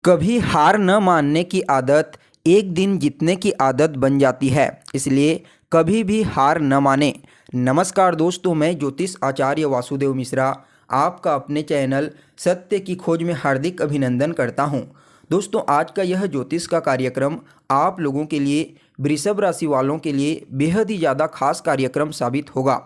कभी हार न मानने की आदत एक दिन जीतने की आदत बन जाती है, इसलिए कभी भी हार न माने। नमस्कार दोस्तों, मैं ज्योतिष आचार्य वासुदेव मिश्रा आपका अपने चैनल सत्य की खोज में हार्दिक अभिनंदन करता हूं। दोस्तों, आज का यह ज्योतिष का कार्यक्रम आप लोगों के लिए, वृषभ राशि वालों के लिए बेहद ही ज़्यादा खास कार्यक्रम साबित होगा।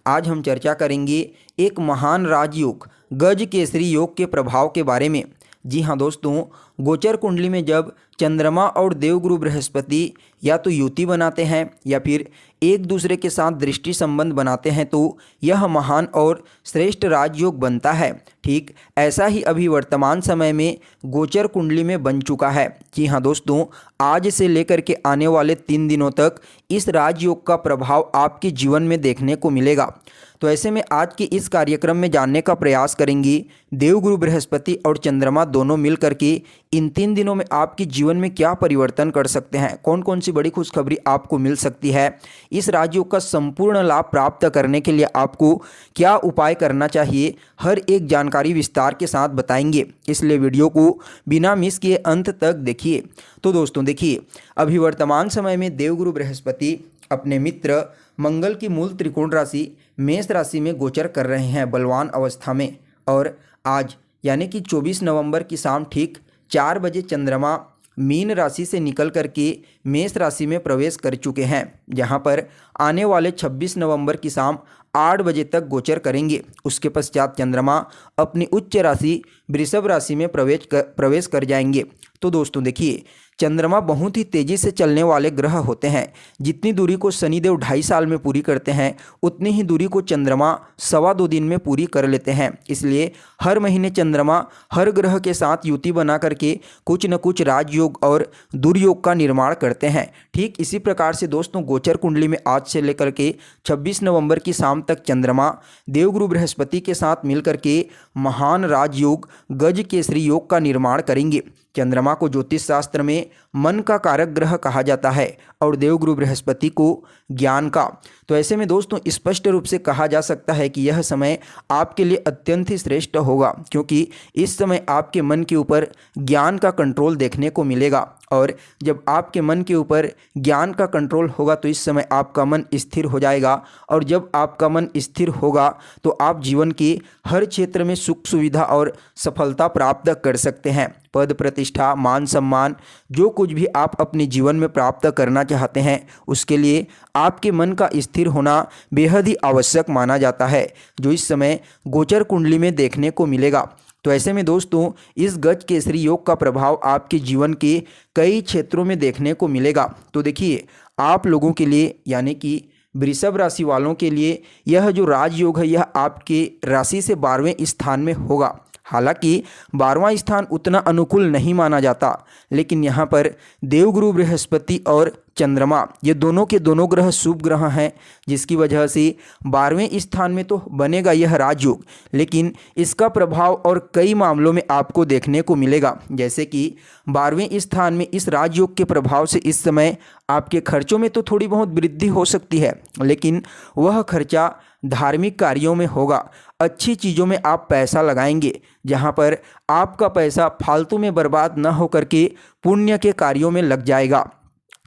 आज हम चर्चा करेंगे एक महान राजयोग गज केसरी योग के प्रभाव के बारे में। जी हाँ दोस्तों, गोचर कुंडली में जब चंद्रमा और देवगुरु बृहस्पति या तो युति बनाते हैं या फिर एक दूसरे के साथ दृष्टि संबंध बनाते हैं तो यह महान और श्रेष्ठ राजयोग बनता है। ठीक ऐसा ही अभी वर्तमान समय में गोचर कुंडली में बन चुका है। जी हाँ दोस्तों, आज से लेकर के आने वाले 3 दिनों तक इस राजयोग का प्रभाव आपके जीवन में देखने को मिलेगा। तो ऐसे में आज के इस कार्यक्रम में जानने का प्रयास करेंगे देवगुरु बृहस्पति और चंद्रमा दोनों मिल करके इन 3 दिनों में आपके जीवन में क्या परिवर्तन कर सकते हैं, कौन कौन सी बड़ी खुशखबरी आपको मिल सकती है, इस राजयोग का संपूर्ण लाभ प्राप्त करने के लिए आपको क्या उपाय करना चाहिए, हर एक जानकारी विस्तार के साथ बताएंगे। इसलिए वीडियो को बिना मिस किए अंत तक देखिए। तो दोस्तों देखिए, अभी वर्तमान समय में देवगुरु बृहस्पति अपने मित्र मंगल की मूल त्रिकोण राशि मेष राशि में गोचर कर रहे हैं बलवान अवस्था में। और आज यानी कि 24 नवंबर की शाम ठीक 4 बजे चंद्रमा मीन राशि से निकल करके मेष राशि में प्रवेश कर चुके हैं, जहां पर आने वाले 26 नवंबर की शाम 8 बजे तक गोचर करेंगे। उसके पश्चात चंद्रमा अपनी उच्च राशि वृषभ राशि में प्रवेश कर जाएंगे। तो दोस्तों देखिए, चंद्रमा बहुत ही तेज़ी से चलने वाले ग्रह होते हैं। जितनी दूरी को शनिदेव 2.5 साल में पूरी करते हैं, उतनी ही दूरी को चंद्रमा 2.25 दिन में पूरी कर लेते हैं। इसलिए हर महीने चंद्रमा हर ग्रह के साथ युति बना करके कुछ न कुछ राजयोग और दुर्योग का निर्माण करते हैं। ठीक इसी प्रकार से दोस्तों, गोचर कुंडली में आज से लेकर के 26 नवंबर की शाम तक चंद्रमा देवगुरु बृहस्पति के साथ मिलकर के महान राजयोग गज केसरी योग का निर्माण करेंगे। चंद्रमा को ज्योतिष शास्त्र में मन का कारक ग्रह कहा जाता है और देवगुरु बृहस्पति को ज्ञान का। तो ऐसे में दोस्तों स्पष्ट रूप से कहा जा सकता है कि यह समय आपके लिए अत्यंत ही श्रेष्ठ होगा, क्योंकि इस समय आपके मन के ऊपर ज्ञान का कंट्रोल देखने को मिलेगा। और जब आपके मन के ऊपर ज्ञान का कंट्रोल होगा तो इस समय आपका मन स्थिर हो जाएगा। और जब आपका मन स्थिर होगा तो आप जीवन के हर क्षेत्र में सुख सुविधा और सफलता प्राप्त कर सकते हैं। पद प्रतिष्ठा, मान सम्मान, जो कुछ भी आप अपने जीवन में प्राप्त करना चाहते हैं उसके लिए आपके मन का स्थिर होना बेहद ही आवश्यक माना जाता है, जो इस समय गोचर कुंडली में देखने को मिलेगा। तो ऐसे में दोस्तों, इस गज केसरी योग का प्रभाव आपके जीवन के कई क्षेत्रों में देखने को मिलेगा। तो देखिए, आप लोगों के लिए यानी कि वृषभ राशि वालों के लिए यह जो राजयोग है यह आपके राशि से 12वें स्थान में होगा। हालांकि 12वां स्थान उतना अनुकूल नहीं माना जाता, लेकिन यहाँ पर देवगुरु बृहस्पति और चंद्रमा ये दोनों के दोनों ग्रह शुभ ग्रह हैं, जिसकी वजह से 12वें स्थान में तो बनेगा यह राजयोग, लेकिन इसका प्रभाव और कई मामलों में आपको देखने को मिलेगा। जैसे कि 12वें स्थान में इस राजयोग के प्रभाव से इस समय आपके खर्चों में तो थोड़ी बहुत वृद्धि हो सकती है, लेकिन वह खर्चा धार्मिक कार्यों में होगा। अच्छी चीज़ों में आप पैसा लगाएंगे, जहां पर आपका पैसा फालतू में बर्बाद न हो करके पुण्य के कार्यों में लग जाएगा।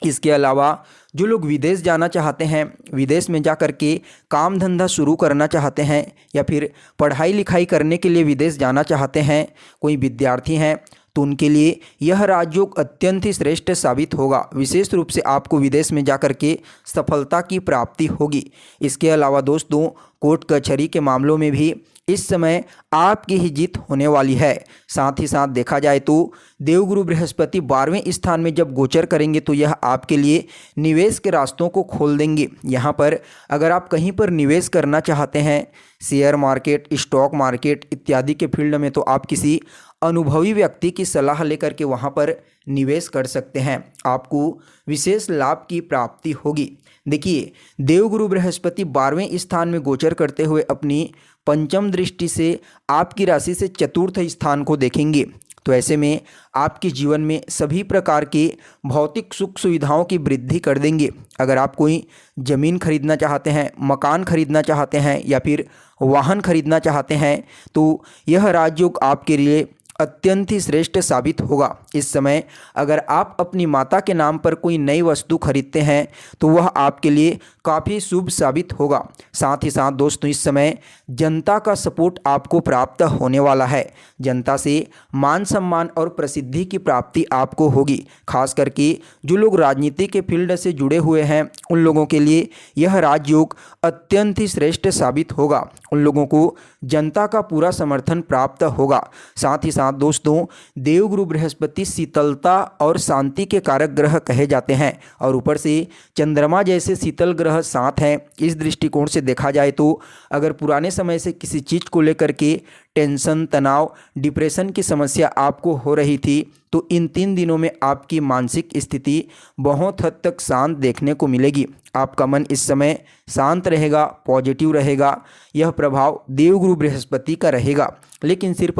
इसके अलावा जो लोग विदेश जाना चाहते हैं, विदेश में जा कर के काम धंधा शुरू करना चाहते हैं या फिर पढ़ाई लिखाई करने के लिए विदेश जाना चाहते हैं, कोई विद्यार्थी हैं, तो उनके लिए यह राजयोग अत्यंत ही श्रेष्ठ साबित होगा। विशेष रूप से आपको विदेश में जाकर के सफलता की प्राप्ति होगी। इसके अलावा दोस्तों, कोर्ट कचहरी के मामलों में भी इस समय आपकी ही जीत होने वाली है। साथ ही साथ देखा जाए तो देवगुरु बृहस्पति 12वें स्थान में जब गोचर करेंगे तो यह आपके लिए निवेश के रास्तों को खोल देंगे। यहाँ पर अगर आप कहीं पर निवेश करना चाहते हैं, शेयर मार्केट, स्टॉक मार्केट इत्यादि के फील्ड में, तो आप किसी अनुभवी व्यक्ति की सलाह लेकर के वहाँ पर निवेश कर सकते हैं। आपको विशेष लाभ की प्राप्ति होगी। देखिए, देवगुरु बृहस्पति 12वें स्थान में गोचर करते हुए अपनी पंचम दृष्टि से आपकी राशि से चतुर्थ स्थान को देखेंगे। तो ऐसे में आपके जीवन में सभी प्रकार के भौतिक सुख सुविधाओं की वृद्धि कर देंगे। अगर आप कोई ज़मीन खरीदना चाहते हैं, मकान खरीदना चाहते हैं या फिर वाहन खरीदना चाहते हैं, तो यह राजयोग आपके लिए अत्यंत ही श्रेष्ठ साबित होगा। इस समय अगर आप अपनी माता के नाम पर कोई नई वस्तु खरीदते हैं तो वह आपके लिए काफ़ी शुभ साबित होगा। साथ ही साथ दोस्तों इस समय जनता का सपोर्ट आपको प्राप्त होने वाला है। जनता से मान सम्मान और प्रसिद्धि की प्राप्ति आपको होगी। खास करके जो लोग राजनीति के फील्ड से जुड़े हुए हैं उन लोगों के लिए यह राजयोग अत्यंत ही श्रेष्ठ साबित होगा। उन लोगों को जनता का पूरा समर्थन प्राप्त होगा। साथ ही साथ दोस्तों देवगुरु बृहस्पति शीतलता और शांति के कारक ग्रह कहे जाते हैं और ऊपर से चंद्रमा जैसे शीतल ग्रह साथ हैं। इस दृष्टिकोण से देखा जाए तो अगर पुराने समय से किसी चीज़ को लेकर के टेंशन, तनाव, डिप्रेशन की समस्या आपको हो रही थी तो इन 3 दिनों में आपकी मानसिक स्थिति बहुत हद तक शांत देखने को मिलेगी। आपका मन इस समय शांत रहेगा, पॉजिटिव रहेगा। यह प्रभाव देवगुरु बृहस्पति का रहेगा, लेकिन सिर्फ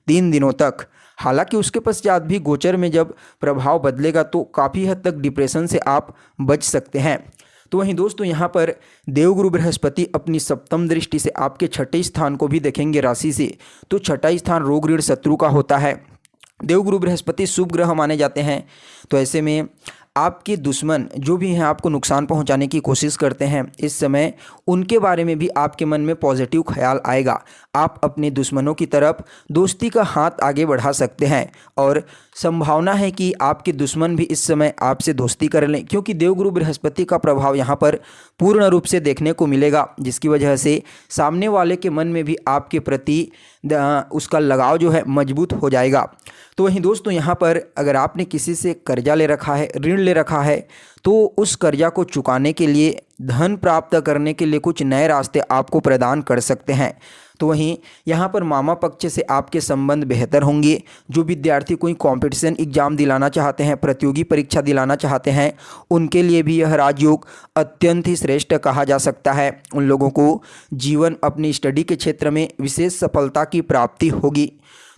3 दिनों तक। हालांकि उसके पश्चात भी गोचर में जब प्रभाव बदलेगा तो काफ़ी हद तक डिप्रेशन से आप बच सकते हैं। तो वहीं दोस्तों यहाँ पर देवगुरु बृहस्पति अपनी सप्तम दृष्टि से आपके छठे स्थान को भी देखेंगे राशि से। तो छठा स्थान रोग ऋण शत्रु का होता है। देवगुरु बृहस्पति शुभ ग्रह माने जाते हैं। तो ऐसे में आपके दुश्मन जो भी हैं आपको नुकसान पहुंचाने की कोशिश करते हैं, इस समय उनके बारे में भी आपके मन में पॉजिटिव ख्याल आएगा। आप अपने दुश्मनों की तरफ दोस्ती का हाथ आगे बढ़ा सकते हैं और संभावना है कि आपके दुश्मन भी इस समय आपसे दोस्ती कर लें, क्योंकि देवगुरु बृहस्पति का प्रभाव यहाँ पर पूर्ण रूप से देखने को मिलेगा, जिसकी वजह से सामने वाले के मन में भी आपके प्रति उसका लगाव जो है मजबूत हो जाएगा। तो वहीं दोस्तों यहाँ पर अगर आपने किसी से कर्जा ले रखा है, ऋण ले रखा है, तो उस कर्जा को चुकाने के लिए, धन प्राप्त करने के लिए कुछ नए रास्ते आपको प्रदान कर सकते हैं। तो वहीं यहाँ पर मामा पक्ष से आपके संबंध बेहतर होंगे। जो विद्यार्थी कोई कंपटीशन एग्जाम दिलाना चाहते हैं, प्रतियोगी परीक्षा दिलाना चाहते हैं, उनके लिए भी यह राजयोग अत्यंत ही श्रेष्ठ कहा जा सकता है। उन लोगों को जीवन अपनी स्टडी के क्षेत्र में विशेष सफलता की प्राप्ति होगी।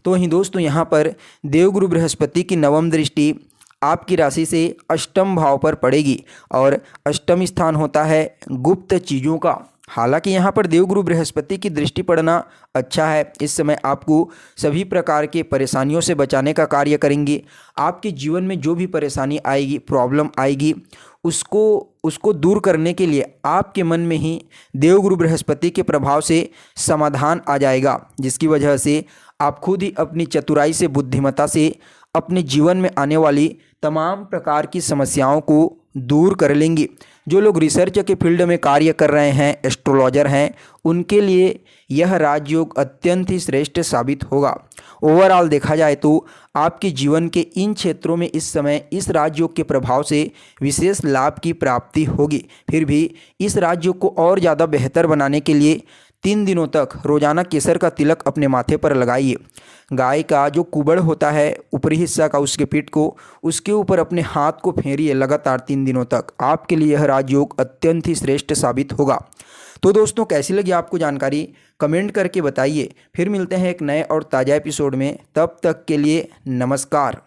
तो वहीं दोस्तों यहाँ पर देवगुरु बृहस्पति की नवम दृष्टि आपकी राशि से अष्टम भाव पर पड़ेगी और अष्टम स्थान होता है गुप्त चीज़ों का। हालांकि यहाँ पर देवगुरु बृहस्पति की दृष्टि पड़ना अच्छा है। इस समय आपको सभी प्रकार के परेशानियों से बचाने का कार्य करेंगे। आपके जीवन में जो भी परेशानी आएगी, प्रॉब्लम आएगी, उसको दूर करने के लिए आपके मन में ही देवगुरु बृहस्पति के प्रभाव से समाधान आ जाएगा, जिसकी वजह से आप खुद ही अपनी चतुराई से, बुद्धिमत्ता से अपने जीवन में आने वाली तमाम प्रकार की समस्याओं को दूर कर लेंगे। जो लोग रिसर्च के फील्ड में कार्य कर रहे हैं, एस्ट्रोलॉजर हैं, उनके लिए यह राजयोग अत्यंत ही श्रेष्ठ साबित होगा। ओवरऑल देखा जाए तो आपके जीवन के इन क्षेत्रों में इस समय इस राजयोग के प्रभाव से विशेष लाभ की प्राप्ति होगी। फिर भी इस राजयोग को और ज़्यादा बेहतर बनाने के लिए 3 दिनों तक रोजाना केसर का तिलक अपने माथे पर लगाइए। गाय का जो कुबड़ होता है ऊपरी हिस्सा का, उसके पीठ को, उसके ऊपर अपने हाथ को फेरिए लगातार 3 दिनों तक। आपके लिए यह राजयोग अत्यंत ही श्रेष्ठ साबित होगा। तो दोस्तों कैसी लगी आपको जानकारी कमेंट करके बताइए। फिर मिलते हैं एक नए और ताज़ा एपिसोड में। तब तक के लिए नमस्कार।